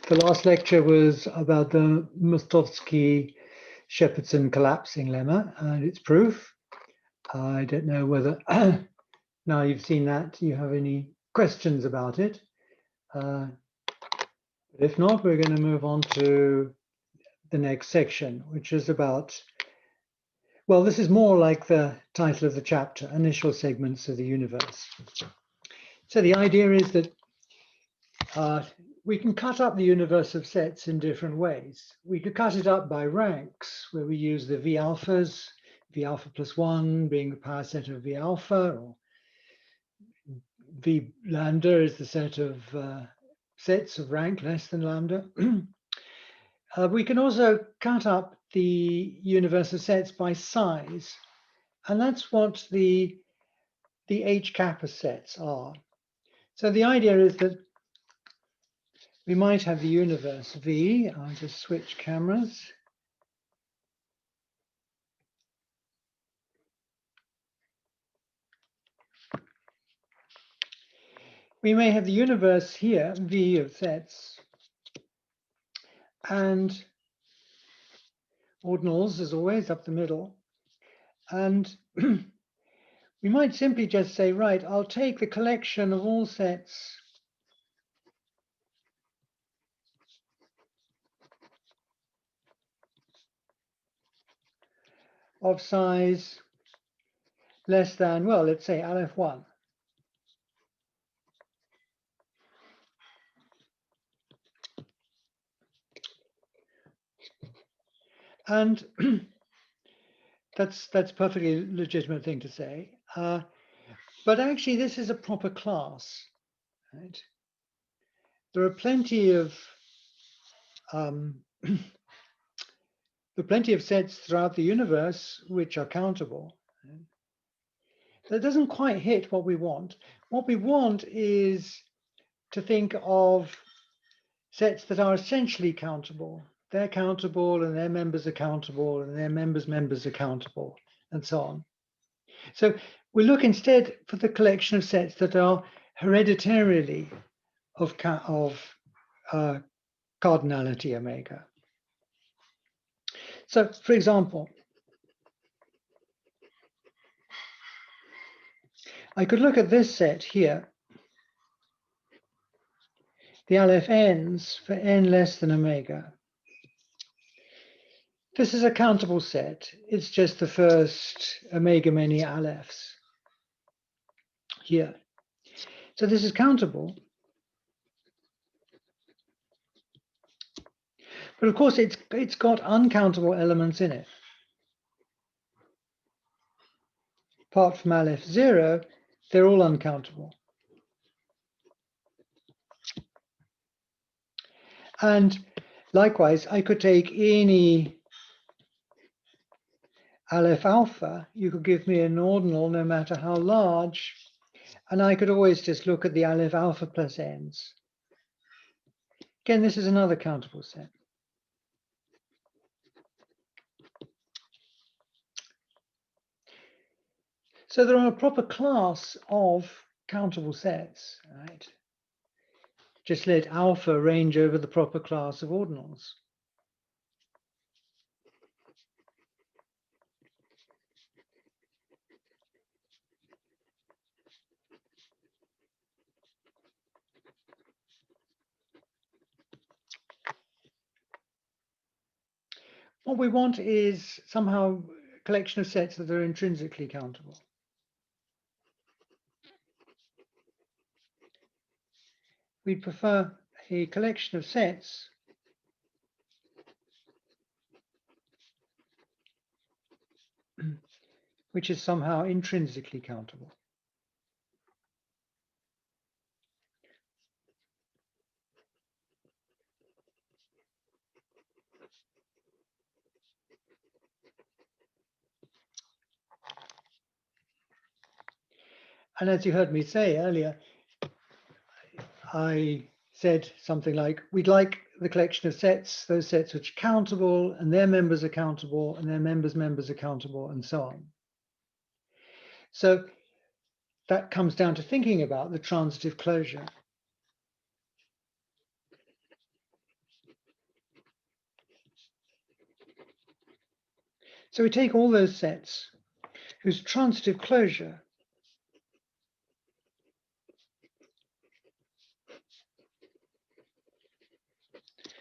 The last lecture was about the Mostovsky-Shepardson collapsing lemma and its proof. I don't know whether, now you've seen that, you have any questions about it. If not, we're going to move on to the next section, which is about, well, this is more like the title of the chapter, Initial Segments of the Universe. So the idea is that we can cut up the universe of sets in different ways. We could cut it up by ranks, where we use the V alphas, V alpha plus 1 being the power set of V alpha, or V lambda is the set of sets of rank less than lambda. We can also cut up the universe of sets by size, and that's what the H kappa sets are. So the idea is that we might have the universe V. I'll just switch cameras. We may have the universe here, V of sets, and ordinals, as always, up the middle. And we might simply just say, right, I'll take the collection of all sets of size less than, well, let's say Aleph 1. And that's a perfectly legitimate thing to say. But actually, this is a proper class, right? There are plenty of sets throughout the universe which are countable. That doesn't quite hit what we want. What we want is to think of sets that are essentially countable. They're countable, and their members are countable, and their members are countable, and so on. So we look instead for the collection of sets that are hereditarily of cardinality omega. So, for example, I could look at this set here, the Aleph n's for n less than omega. This is a countable set. It's just the first omega many Alephs here. So this is countable. But of course, it's got uncountable elements in it. Apart from Aleph 0, they're all uncountable. And likewise, I could take any Aleph alpha. You could give me an ordinal no matter how large, and I could always just look at the Aleph alpha plus n's. Again, this is another countable set. So there are a proper class of countable sets, right? Just let alpha range over the proper class of ordinals. What we want is somehow a collection of sets that are intrinsically countable. We prefer a collection of sets which is somehow intrinsically countable. And as you heard me say earlier, I said something like, we'd like the collection of sets, those sets which are countable, and their members are countable, and their members are countable, and so on. So that comes down to thinking about the transitive closure. So we take all those sets whose transitive closure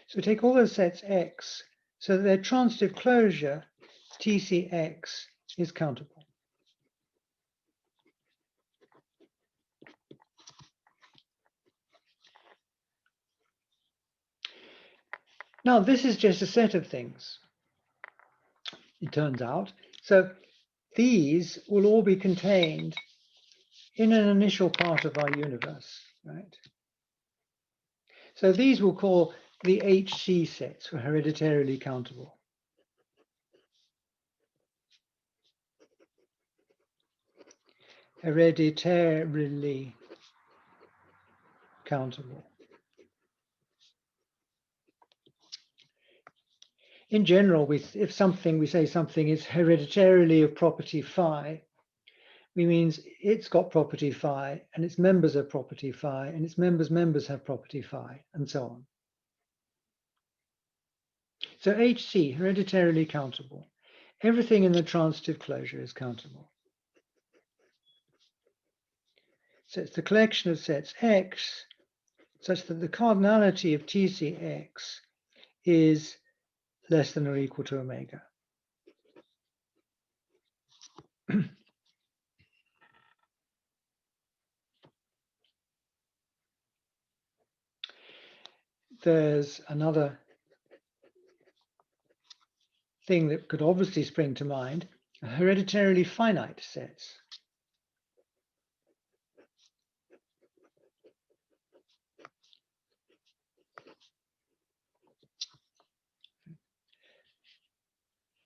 so we take all those sets X so that their transitive closure TCX is countable. Now this is just a set of things, it turns out. So these will all be contained in an initial part of our universe, right? So these we'll call the HC sets, for hereditarily countable. Hereditarily countable. In general, if we say something is hereditarily of property phi, we means it's got property phi, and its members have property phi, and its members have property phi, and so on. So HC, hereditarily countable. Everything in the transitive closure is countable. So it's the collection of sets X such that the cardinality of TCX is less than or equal to omega. There's another thing that could obviously spring to mind, hereditarily finite sets.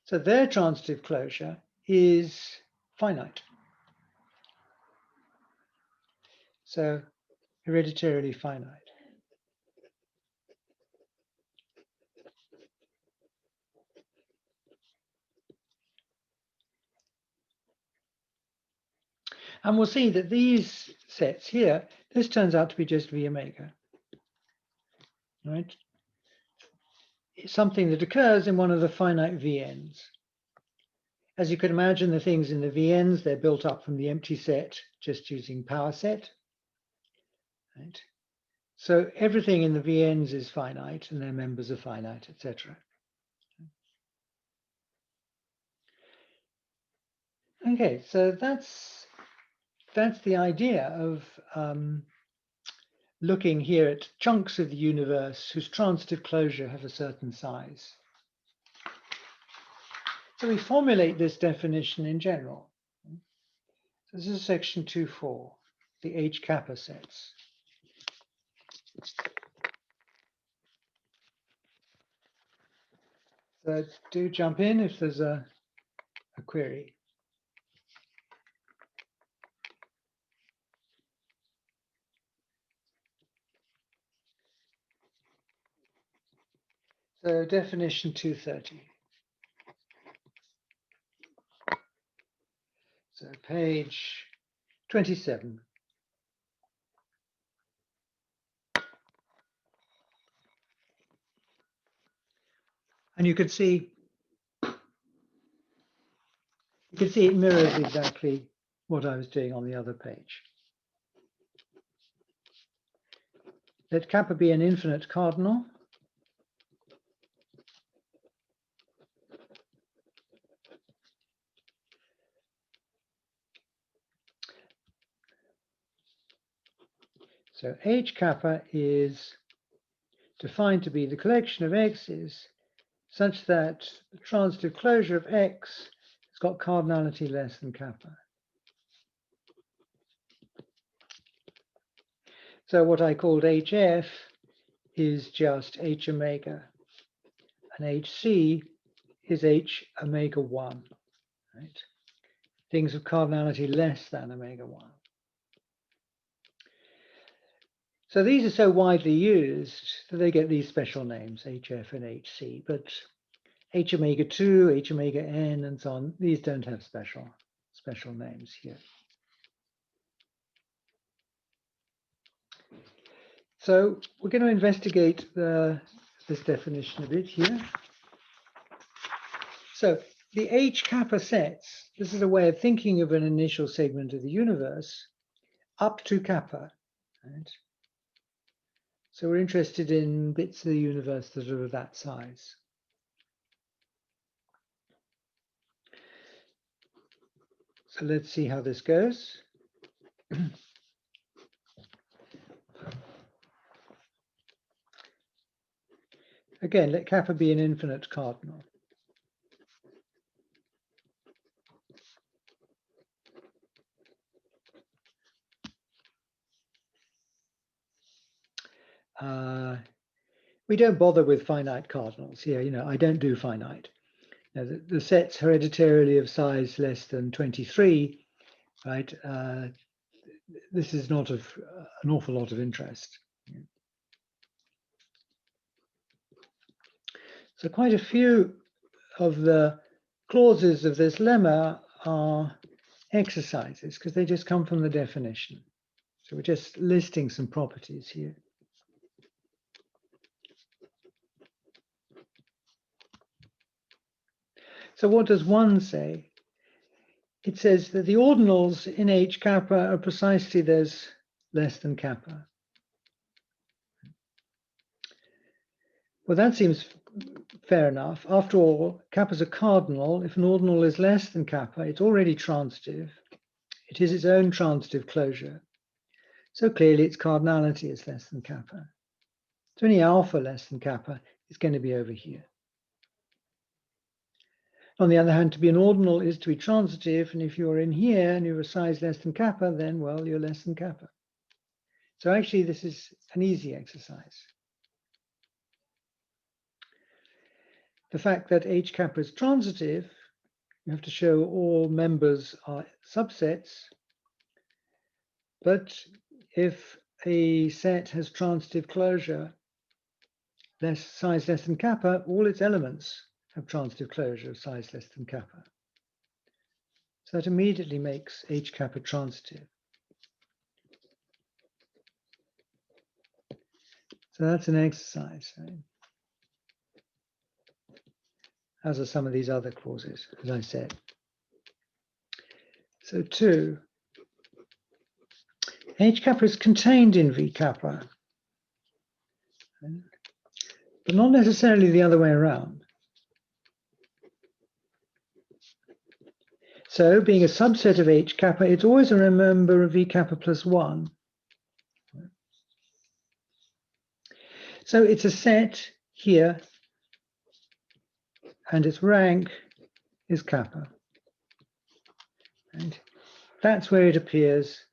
So their transitive closure is finite. So hereditarily finite. And we'll see that these sets here, this turns out to be just V omega, right? It's something that occurs in one of the finite VNs. As you can imagine, the things in the VNs, they're built up from the empty set, just using power set, right? So everything in the VNs is finite, and their members are finite, etc. Okay, so that's the idea of looking here at chunks of the universe whose transitive closure have a certain size. So we formulate this definition in general. So this is section 2.4, the H kappa sets. So do jump in if there's a query. So definition 230. So page 27. And you can see it mirrors exactly what I was doing on the other page. Let kappa be an infinite cardinal. So H kappa is defined to be the collection of x's such that the transitive closure of X has got cardinality less than kappa. So what I called HF is just H omega, and HC is H omega 1, right? Things of cardinality less than omega 1. So these are so widely used that they get these special names, HF and HC, but H omega 2, H omega n, and so on, these don't have special names here. So we're going to investigate this definition a bit here. So the H kappa sets, this is a way of thinking of an initial segment of the universe up to kappa. Right? So we're interested in bits of the universe that are of that size. So let's see how this goes. Again, let kappa be an infinite cardinal. We don't bother with finite cardinals here. You know, I don't do finite. Now, the sets hereditarily of size less than 23, right? This is not of an awful lot of interest. So quite a few of the clauses of this lemma are exercises because they just come from the definition. So we're just listing some properties here. So what does one say? It says that the ordinals in H kappa are precisely those less than kappa. Well, that seems fair enough. After all, kappa is a cardinal. If an ordinal is less than kappa, it's already transitive. It is its own transitive closure. So clearly its cardinality is less than kappa. So any alpha less than kappa is going to be over here. On the other hand, to be an ordinal is to be transitive, and if you're in here and you're a size less than kappa, then, well, you're less than kappa. So actually, this is an easy exercise. The fact that H kappa is transitive, you have to show all members are subsets, but if a set has transitive closure, size less than kappa, all its elements have transitive closure of size less than kappa. So that immediately makes H kappa transitive. So that's an exercise, right? As are some of these other clauses, as I said. So 2, H kappa is contained in V kappa, but not necessarily the other way around. So being a subset of H kappa, it's always a member of V kappa plus 1. So it's a set here, and its rank is kappa. And that's where it appears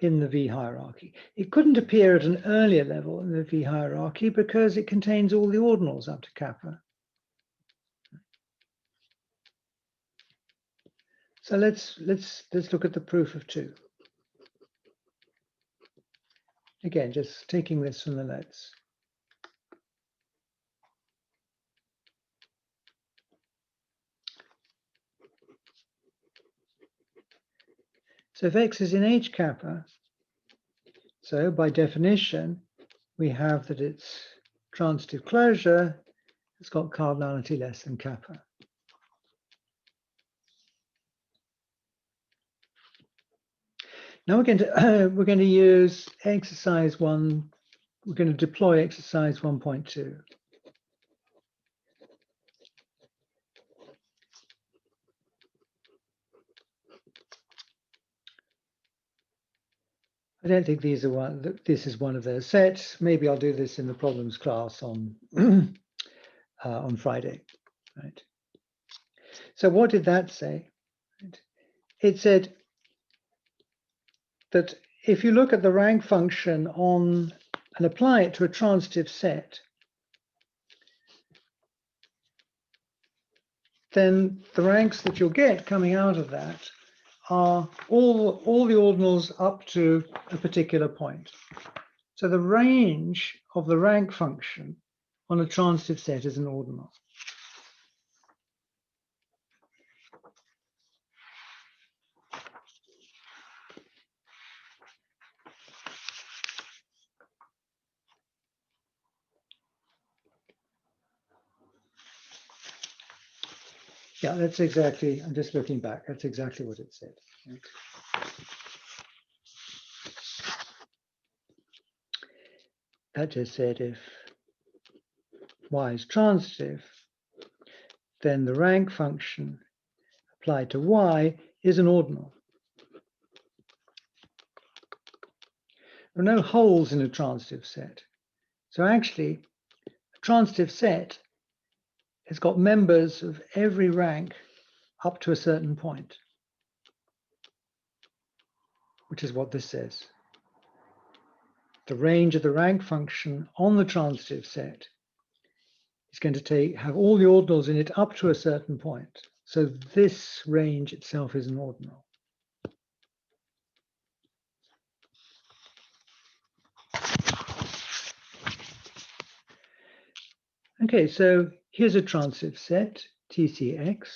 in the V hierarchy. It couldn't appear at an earlier level in the V hierarchy because it contains all the ordinals up to kappa. So let's look at the proof of 2. Again, just taking this from the notes. So if X is in H kappa, so by definition, we have that its transitive closure has got cardinality less than kappa. Now we're going to use exercise 1. We're going to deploy exercise 1.2. I don't think these are this is one of those sets. Maybe I'll do this in the problems class on on Friday, right? So what did that say? It said that if you look at the rank function on and apply it to a transitive set, then the ranks that you'll get coming out of that are all the ordinals up to a particular point. So the range of the rank function on a transitive set is an ordinal. Yeah, that's exactly, I'm just looking back, that's exactly what it said. Right? That just said if y is transitive, then the rank function applied to y is an ordinal. There are no holes in a transitive set. So actually, a transitive set has got members of every rank up to a certain point, which is what this says. The range of the rank function on the transitive set is going to have all the ordinals in it up to a certain point. So this range itself is an ordinal. Okay, so here's a transitive set, TCX.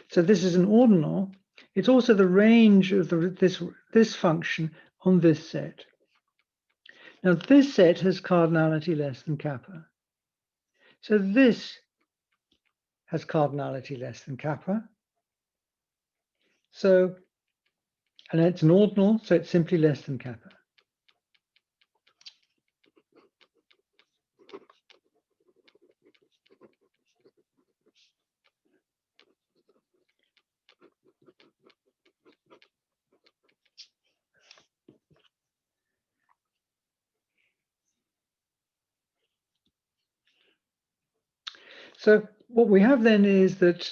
So this is an ordinal. It's also the range of this function on this set. Now this set has cardinality less than kappa. So this has cardinality less than kappa. So, and it's an ordinal, so it's simply less than kappa. So what we have then is that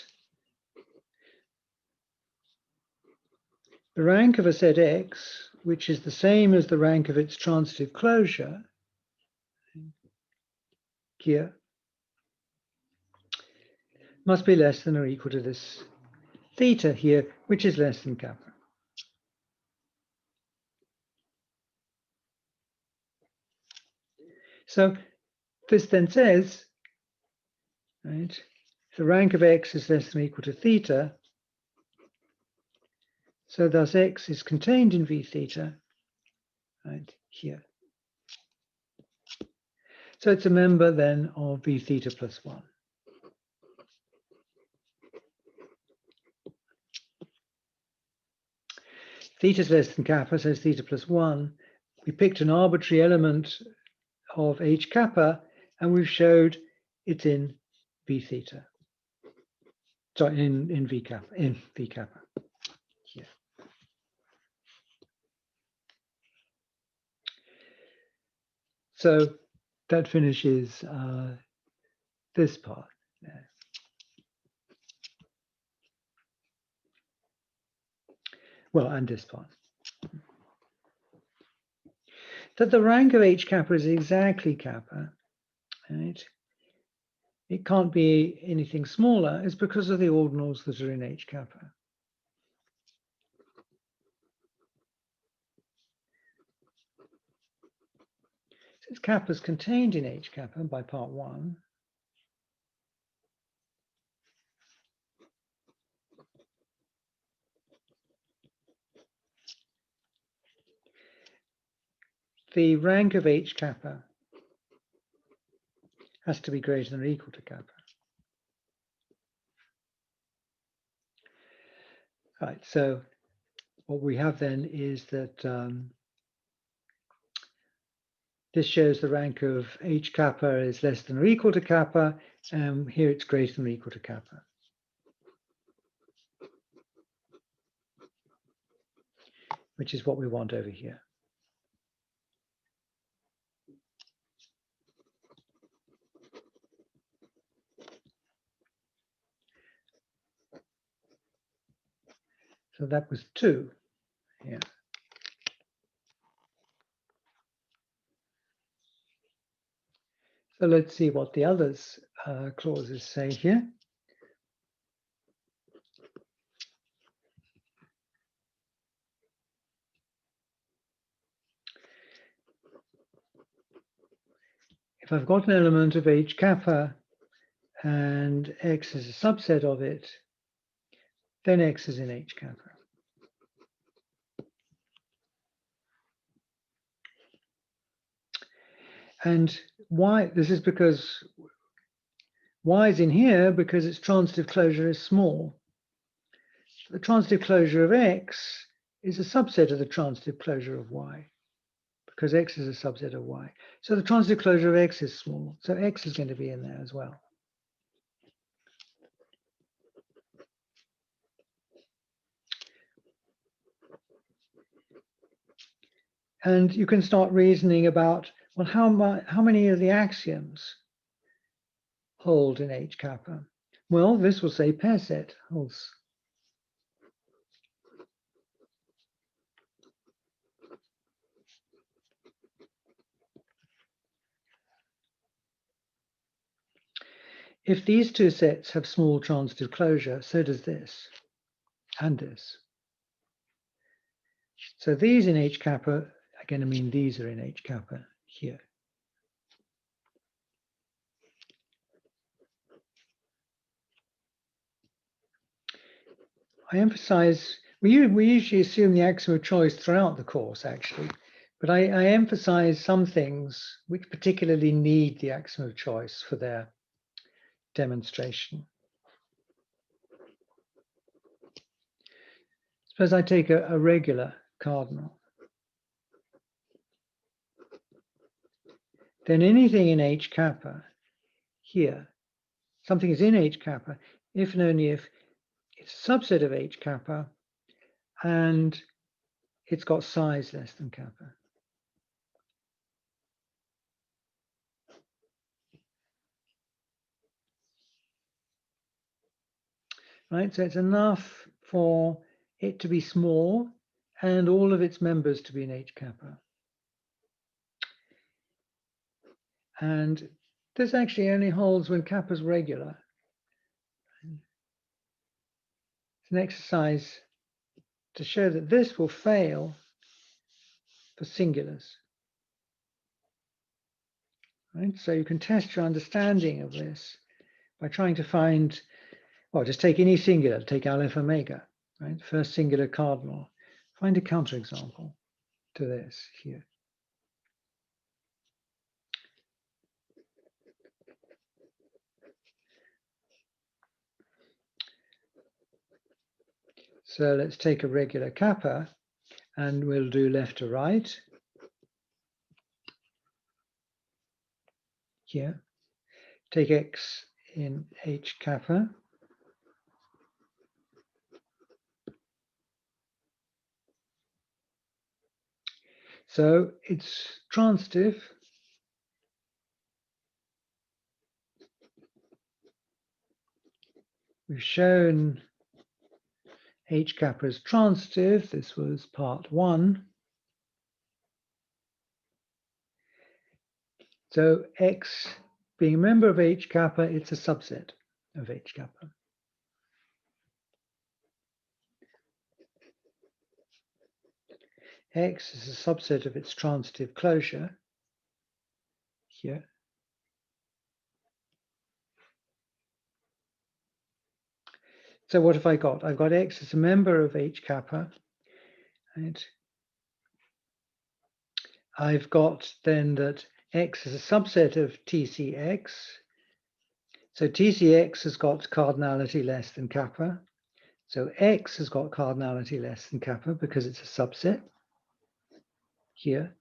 the rank of a set X, which is the same as the rank of its transitive closure, here, must be less than or equal to this theta here, which is less than kappa. So this then says, right, if the rank of X is less than or equal to theta, so thus X is contained in V theta, right, here. So it's a member then of V theta plus 1. Theta is less than kappa, so it's theta plus 1. We picked an arbitrary element of H kappa, and we've showed it's in V theta. Sorry, in V kappa, here. So that finishes this part. Well, and this part. That the rank of H kappa is exactly kappa, right? It can't be anything smaller, is because of the ordinals that are in H kappa. Since kappa is contained in H kappa by part 1, the rank of H kappa has to be greater than or equal to kappa. Right, so what we have then is that this shows the rank of H kappa is less than or equal to kappa, and here it's greater than or equal to kappa. Which is what we want over here. So that was 2. Yeah. So let's see what the others clauses say here. If I've got an element of H kappa and X is a subset of it, then X is in H kappa. And why? This is because y is in here because its transitive closure is small. The transitive closure of x is a subset of the transitive closure of y, because x is a subset of y. So the transitive closure of x is small. So x is going to be in there as well. And you can start reasoning about, well, how many of the axioms hold in H kappa? Well, this will say pair set holds. If these two sets have small transitive closure, so does this and this. So these in H kappa are going to mean these are in H kappa here. I emphasize, we usually assume the axiom of choice throughout the course, actually, but I emphasize some things which particularly need the axiom of choice for their demonstration. Suppose I take a regular cardinal. Then anything in H kappa here, something is in H kappa if and only if it's a subset of H kappa and it's got size less than kappa. Right, so it's enough for it to be small and all of its members to be in H kappa. And this actually only holds when kappa's regular. It's an exercise to show that this will fail for singulars. Right? So you can test your understanding of this by trying to find, well, just take any singular, take Aleph Omega, right? First singular cardinal. Find a counterexample to this here. So let's take a regular kappa and we'll do left to right here. Take x in H kappa. So it's transitive. We've shown H kappa is transitive. This was part 1. So X being a member of H kappa, it's a subset of H kappa. X is a subset of its transitive closure here. So what have I got? I've got X as a member of H kappa. Right? I've got then that X is a subset of TCX. So TCX has got cardinality less than kappa. So X has got cardinality less than kappa because it's a subset here.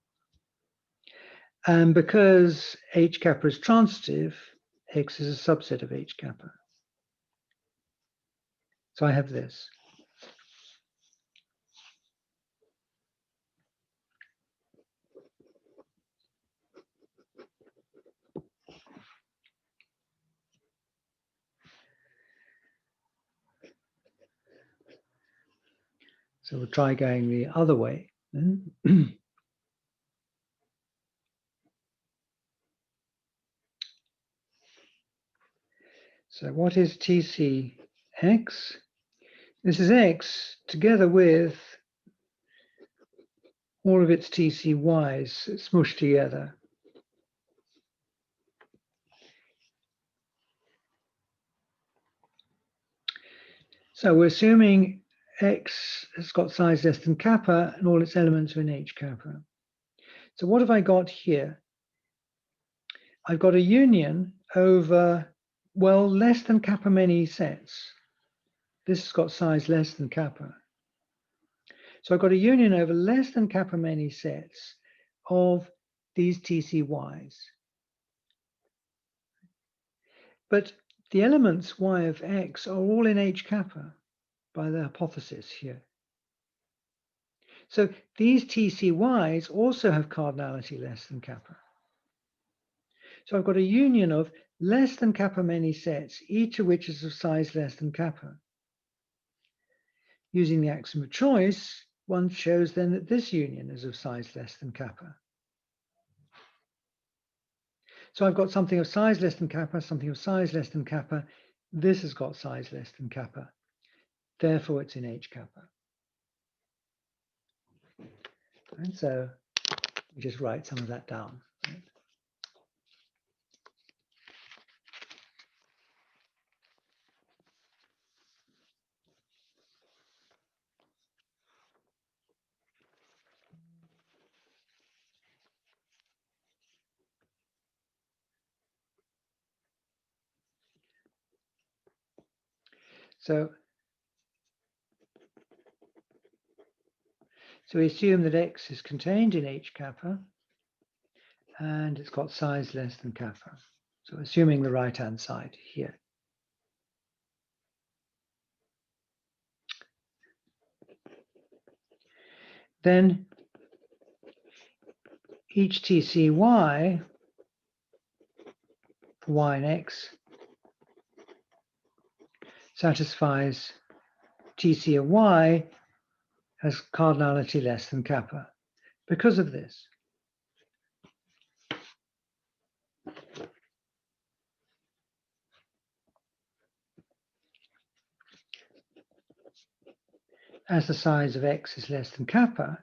And because H kappa is transitive, X is a subset of H kappa. So I have this. So we'll try going the other way then. So what is TCX? This is X together with all of its TCYs smushed together. So we're assuming X has got size less than kappa and all its elements are in H kappa. So what have I got here? I've got a union over, well, less than kappa many sets. This has got size less than kappa. So I've got a union over less than kappa many sets of these TCYs. But the elements y of x are all in H kappa by the hypothesis here. So these TCYs also have cardinality less than kappa. So I've got a union of less than kappa many sets, each of which is of size less than kappa. Using the axiom of choice, one shows then that this union is of size less than kappa. So I've got something of size less than kappa, something of size less than kappa. This has got size less than kappa. Therefore, it's in H kappa. And so we just write some of that down. So we assume that X is contained in H kappa, and it's got size less than kappa. So assuming the right-hand side here. Then each TCY for Y and X satisfies TC of Y has cardinality less than kappa. Because of this, as the size of X is less than kappa,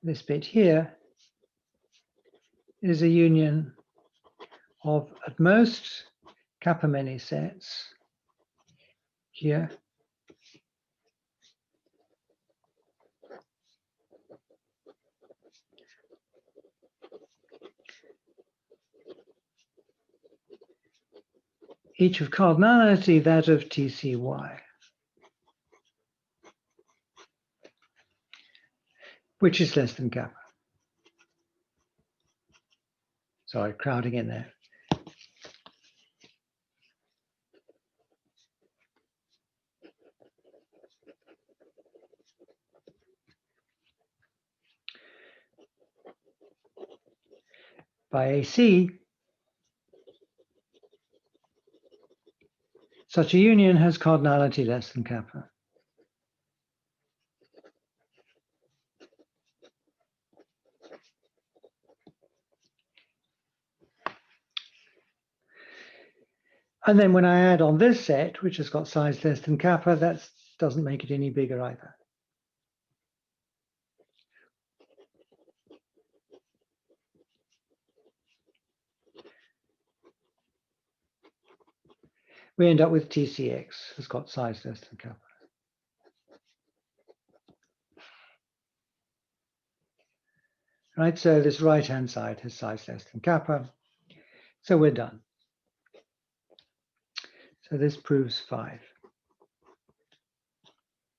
this bit here is a union of at most kappa many sets here, each of cardinality that of TCY, which is less than kappa. Sorry, crowding in there. By AC, such a union has cardinality less than kappa. And then when I add on this set, which has got size less than kappa, that doesn't make it any bigger either. We end up with TCX has got size less than kappa. Right, so this right-hand side has size less than kappa. So we're done. So this proves 5.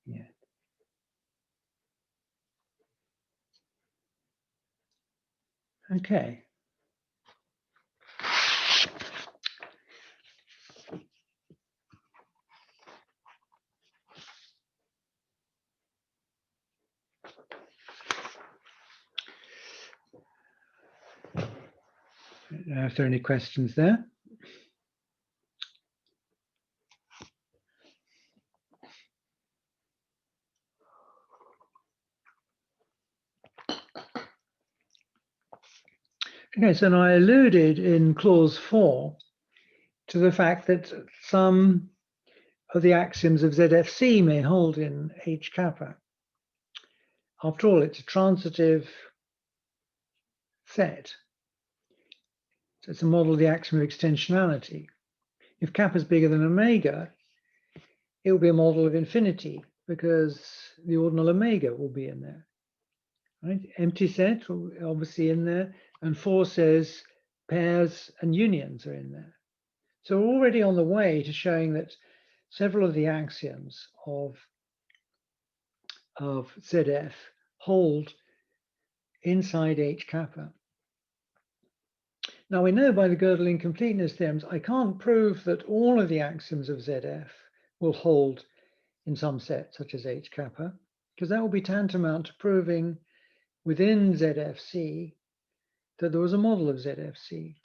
Yeah. Okay. I don't know if there are any questions there. Okay, so now I alluded in clause 4 to the fact that some of the axioms of ZFC may hold in H kappa. After all, it's a transitive set. So it's a model of the axiom of extensionality. If kappa is bigger than omega, it will be a model of infinity because the ordinal omega will be in there. right? Empty set, obviously in there, and 4 says pairs and unions are in there. So we're already on the way to showing that several of the axioms of ZF hold inside H kappa. Now we know by the Gödel incompleteness theorems, I can't prove that all of the axioms of ZF will hold in some set such as H kappa, because that will be tantamount to proving within ZFC that there was a model of ZFC.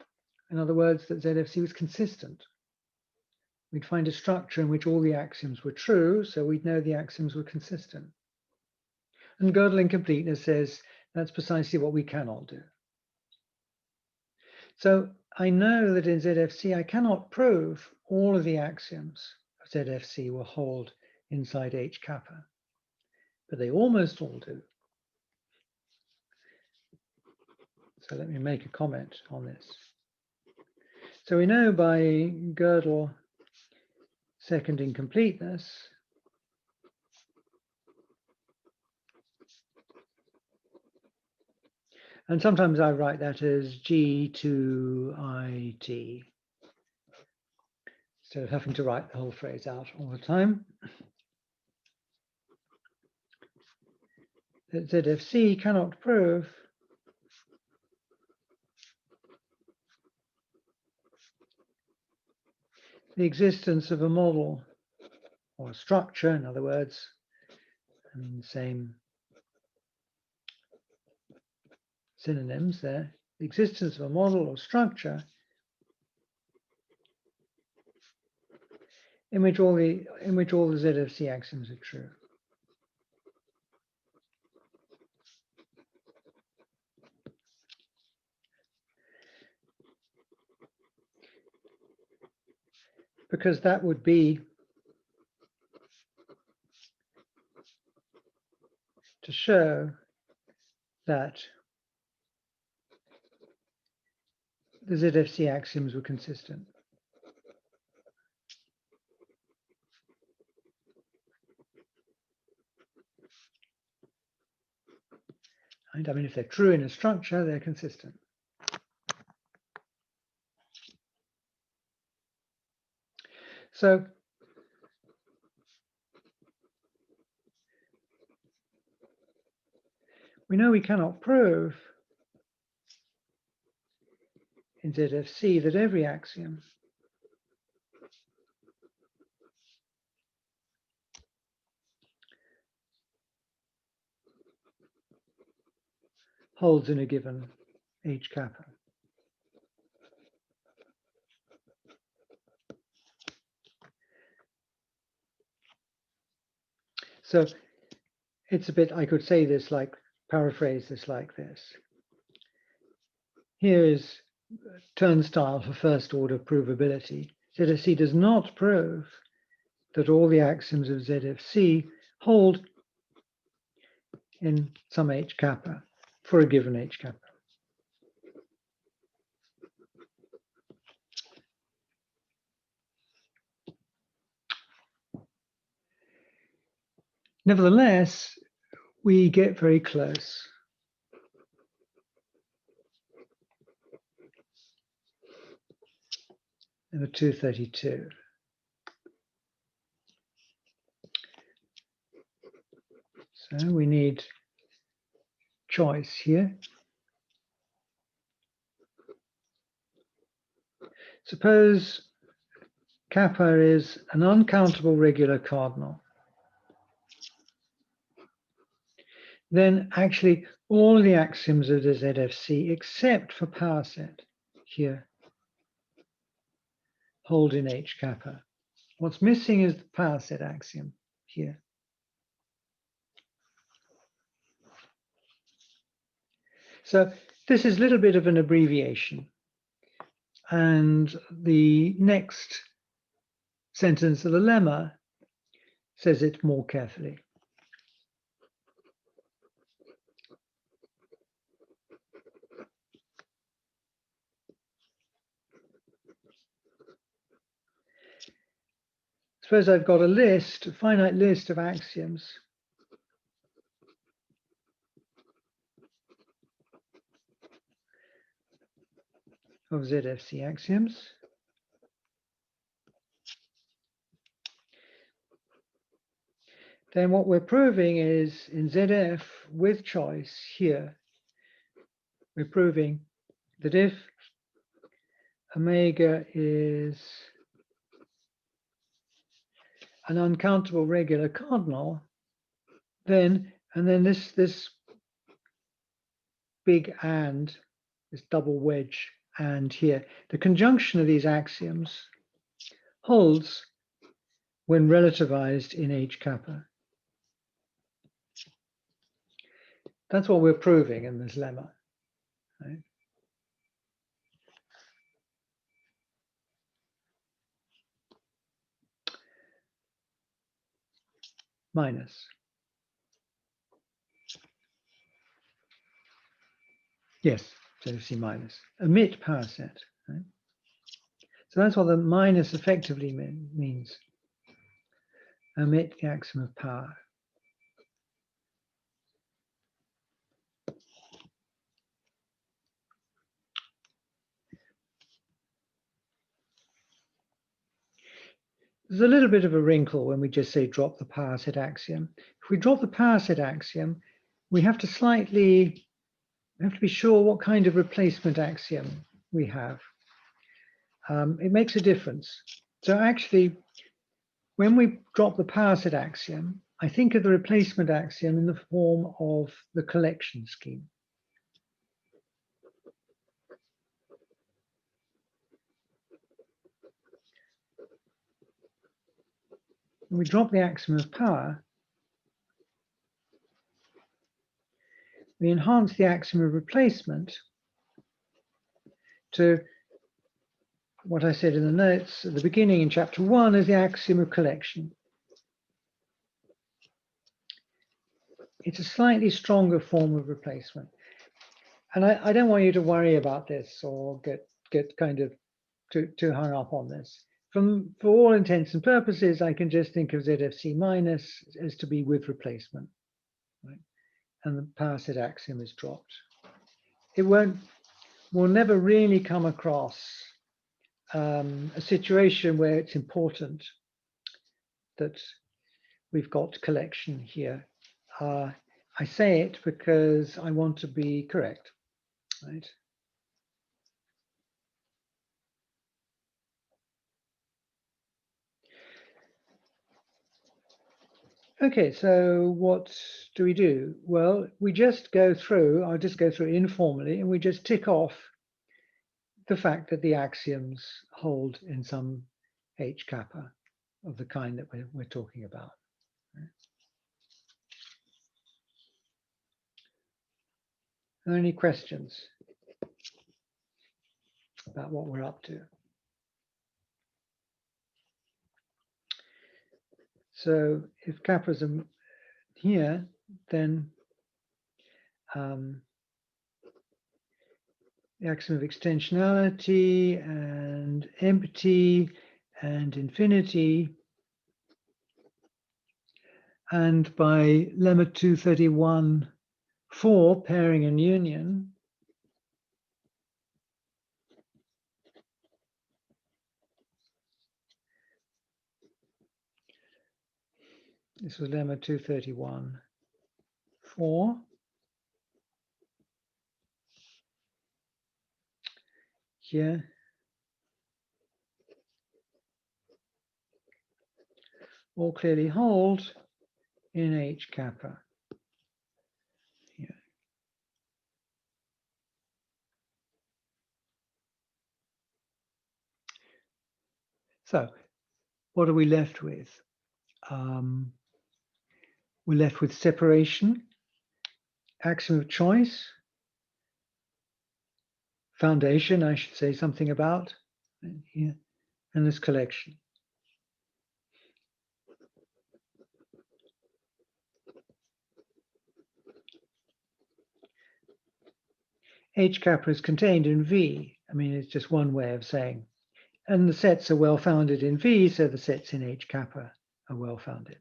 In other words, that ZFC was consistent. We'd find a structure in which all the axioms were true, so we'd know the axioms were consistent. And Gödel incompleteness says that's precisely what we cannot do. So I know that in ZFC, I cannot prove all of the axioms of ZFC will hold inside H kappa, but they almost all do. So let me make a comment on this. So we know by Gödel second incompleteness and sometimes I write that as G2IT, instead of having to write the whole phrase out all the time. That ZFC cannot prove the existence of a model or a structure, in other words, and same synonyms there, the existence of a model or structure in which all the ZFC axioms are true. Because that would be to show that the ZFC axioms were consistent. Right? I mean, if they're true in a structure, they're consistent. So we know we cannot prove in ZFC that every axiom holds in a given H kappa. So it's a bit, I could say this like, paraphrase this like this. Here is turnstile for first order provability. ZFC does not prove that all the axioms of ZFC hold in some H kappa for a given H kappa. Nevertheless, we get very close. Number 232. So we need choice here. Suppose kappa is an uncountable regular cardinal. Then actually all the axioms of the ZFC, except for power set here, hold in H kappa. What's missing is the power set axiom here. So this is a little bit of an abbreviation. And the next sentence of the lemma says it more carefully. Suppose I've got a list, a finite list of axioms of ZFC axioms. Then what we're proving is in ZF with choice here, we're proving that if omega is an uncountable regular cardinal, then this big and, this double wedge and here, the conjunction of these axioms holds when relativized in H kappa. That's what we're proving in this lemma. Right? Minus. Yes, ZFC minus. Omit power set. Right? So that's what the minus effectively means. Omit the axiom of power. There's a little bit of a wrinkle when we just say drop the power set axiom. If we drop the power set axiom, we have to be sure what kind of replacement axiom we have. It makes a difference. So actually, when we drop the power set axiom, I think of the replacement axiom in the form of the collection scheme. When we drop the axiom of power, we enhance the axiom of replacement to what I said in the notes at the beginning in chapter 1 as the axiom of collection. It's a slightly stronger form of replacement. And I don't want you to worry about this or get kind of too hung up on this. For all intents and purposes, I can just think of ZFC minus as to be with replacement, right? And the power set axiom is dropped. We'll never really come across a situation where it's important that we've got collection here. I say it because I want to be correct, right? Okay, so what do we do? Well, we just go through, I'll just go through informally, and we just tick off the fact that the axioms hold in some H kappa of the kind that we're talking about. Are there any questions about what we're up to? So if kappas are here, then the axiom of extensionality and empty and infinity, and by lemma 231(4) pairing and union, this was lemma 231(4). Here, all clearly hold in H kappa. Here. So, what are we left with? We're left with separation, axiom of choice, foundation, I should say something about here, and this collection. H kappa is contained in V. I mean, it's just one way of saying. And the sets are well founded in V, so the sets in H kappa are well founded.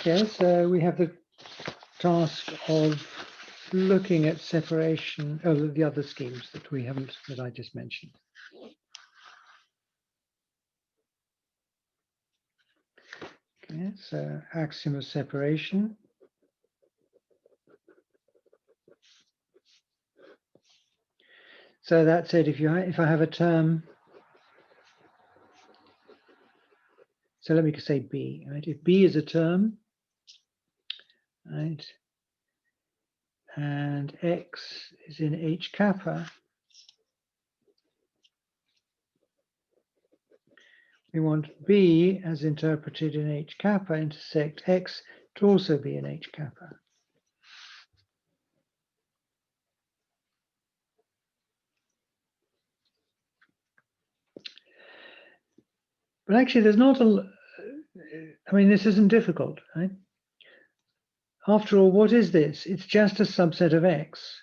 Okay, so we have the task of looking at separation of the other schemes that I just mentioned. Okay, so axiom of separation. So that said, if I have a term, so let me say B, right? If B is a term, right, and X is in H kappa, we want B as interpreted in H kappa intersect X to also be in H kappa. But actually there's not I mean, this isn't difficult, right? After all, what is this? It's just a subset of X.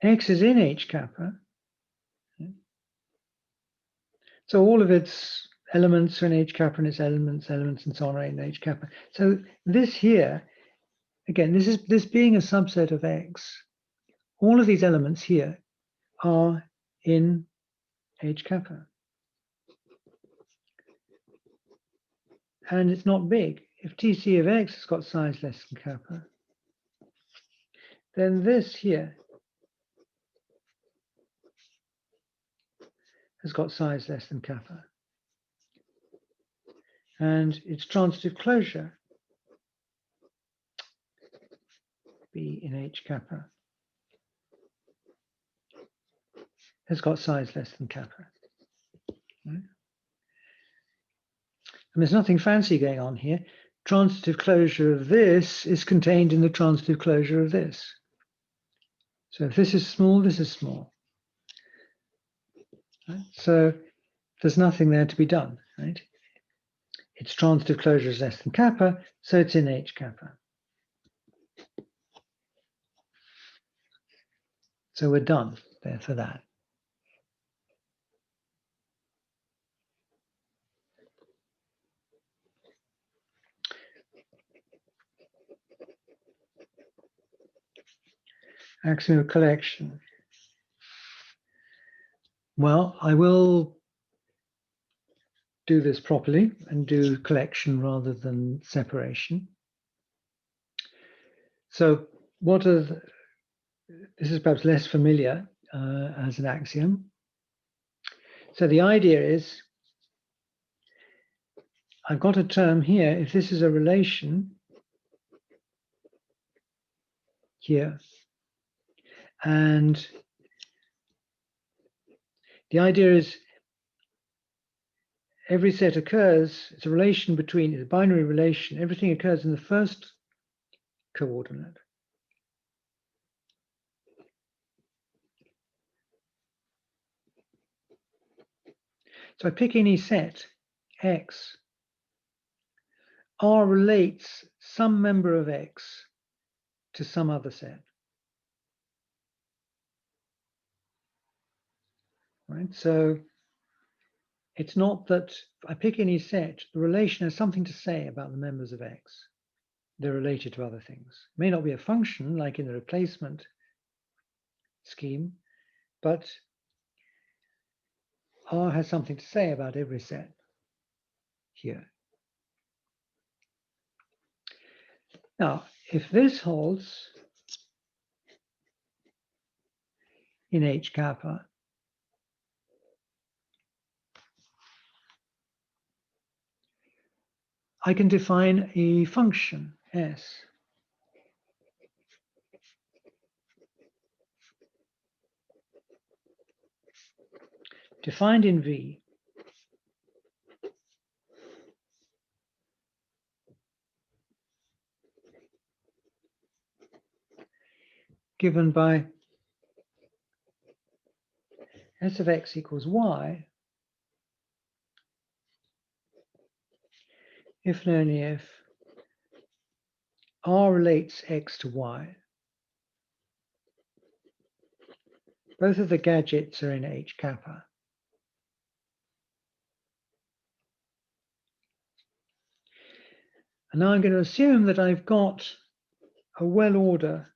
X is in H kappa. So all of its elements are in H kappa and its elements and so on are in H kappa. So this here, again, this being a subset of X, all of these elements here are in H kappa. And it's not big. If TC of X has got size less than kappa, then this here has got size less than kappa. And its transitive closure, B in H kappa, has got size less than kappa. Right? And there's nothing fancy going on here. Transitive closure of this is contained in the transitive closure of this. So if this is small, this is small. Right? So there's nothing there to be done, right? Its transitive closure is less than kappa, so it's in H kappa. So we're done there for that. Axiom of collection. Well, I will do this properly and do collection rather than separation. So what are this is perhaps less familiar as an axiom. So the idea is I've got a term here. If this is a relation here, and the idea is every set occurs, it's a relation between, it's a binary relation, everything occurs in the first coordinate. So I pick any set, X, R relates some member of X to some other set. Right? So it's not that I pick any set, the relation has something to say about the members of X. They're related to other things. It may not be a function like in the replacement scheme, but R has something to say about every set here. Now, if this holds in H kappa, I can define a function S. Defined in V, given by S of X equals Y, if and only if R relates X to Y. Both of the gadgets are in H kappa. And now I'm going to assume that I've got a well order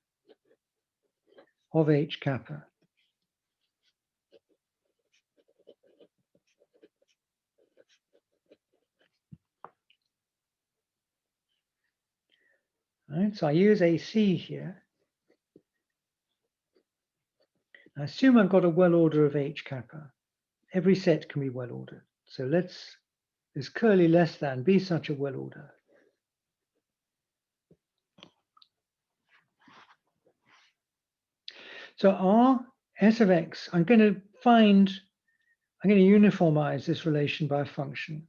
of H kappa. Right, so I use AC here. I assume I've got a well order of H kappa. Every set can be well ordered. So let's this curly less than be such a well order. So R S of X, I'm going to uniformize this relation by a function.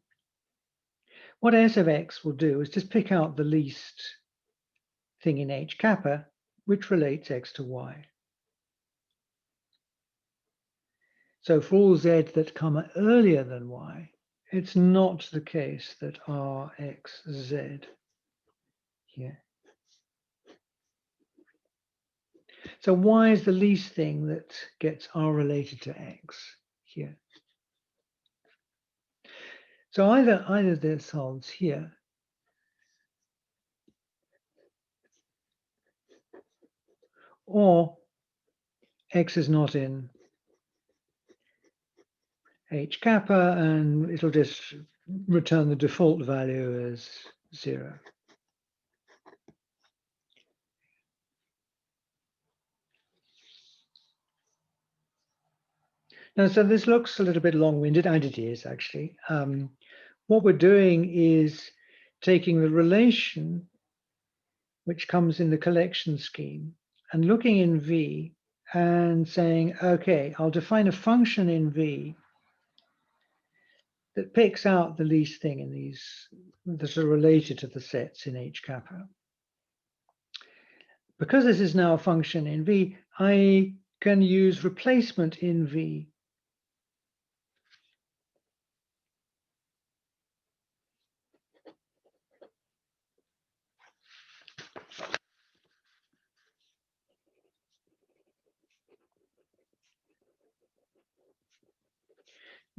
What S of X will do is just pick out the least thing in H kappa, which relates X to Y. So for all Z that come earlier than Y, it's not the case that R, X, Z here. So Y is the least thing that gets R related to X here. So either this holds here, or X is not in H kappa, and it'll just return the default value as 0. Now, so this looks a little bit long-winded, and it is actually. What we're doing is taking the relation which comes in the collection scheme and looking in V and saying, okay, I'll define a function in V that picks out the least thing in these that are related to the sets in H kappa. Because this is now a function in V, I can use replacement in V.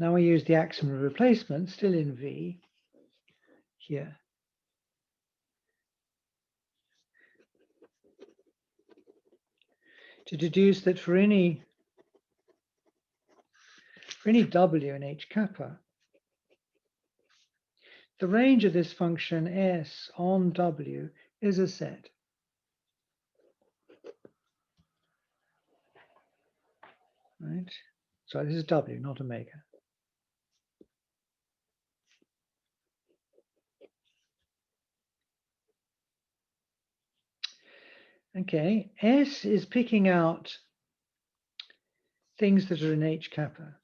Now I use the axiom of replacement, still in V, here. To deduce that for any W in H kappa, the range of this function S on W is a set. Right? So this is W, not omega. Okay, S is picking out things that are in H kappa.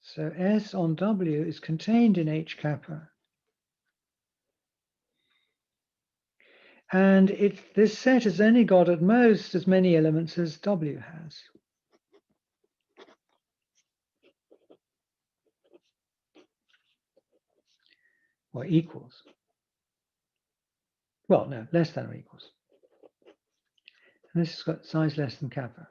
So S on W is contained in H kappa. And this set has only got at most as many elements as W has. Or equals. Well, no, less than or equals. And this has got size less than kappa.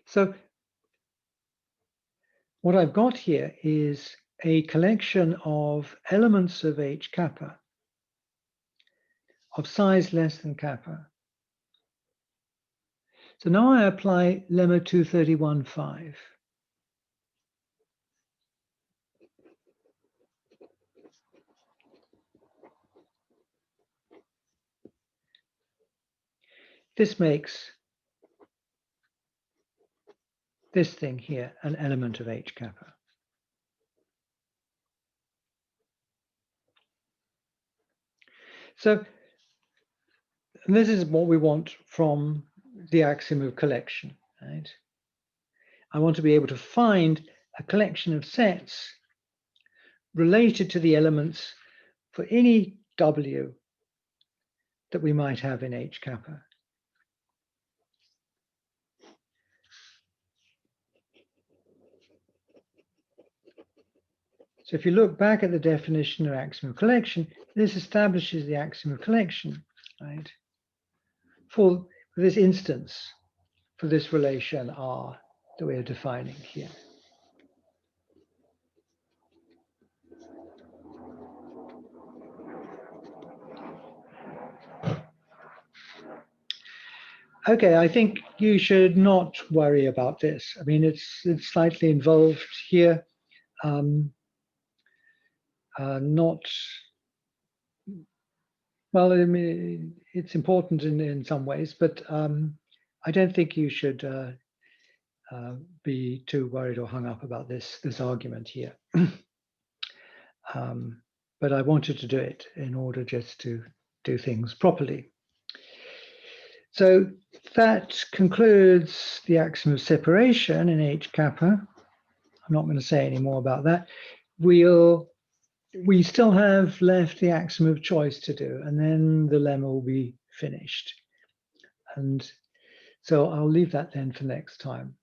So what I've got here is a collection of elements of H kappa of size less than kappa. So now I apply lemma 231.5. This makes this thing here an element of H kappa. So this is what we want from the axiom of collection, right? I want to be able to find a collection of sets related to the elements for any W that we might have in H kappa. So if you look back at the definition of axiom of collection, this establishes the axiom of collection, right? For this instance, for this relation R that we are defining here. Okay, I think you should not worry about this. I mean, it's slightly involved here. Not, well, I mean, it's important in some ways, but I don't think you should be too worried or hung up about this argument here. But I wanted to do it in order just to do things properly. So that concludes the axiom of separation in H kappa. I'm not going to say any more about that. We still have left the axiom of choice to do, and then the lemma will be finished. And so I'll leave that then for next time.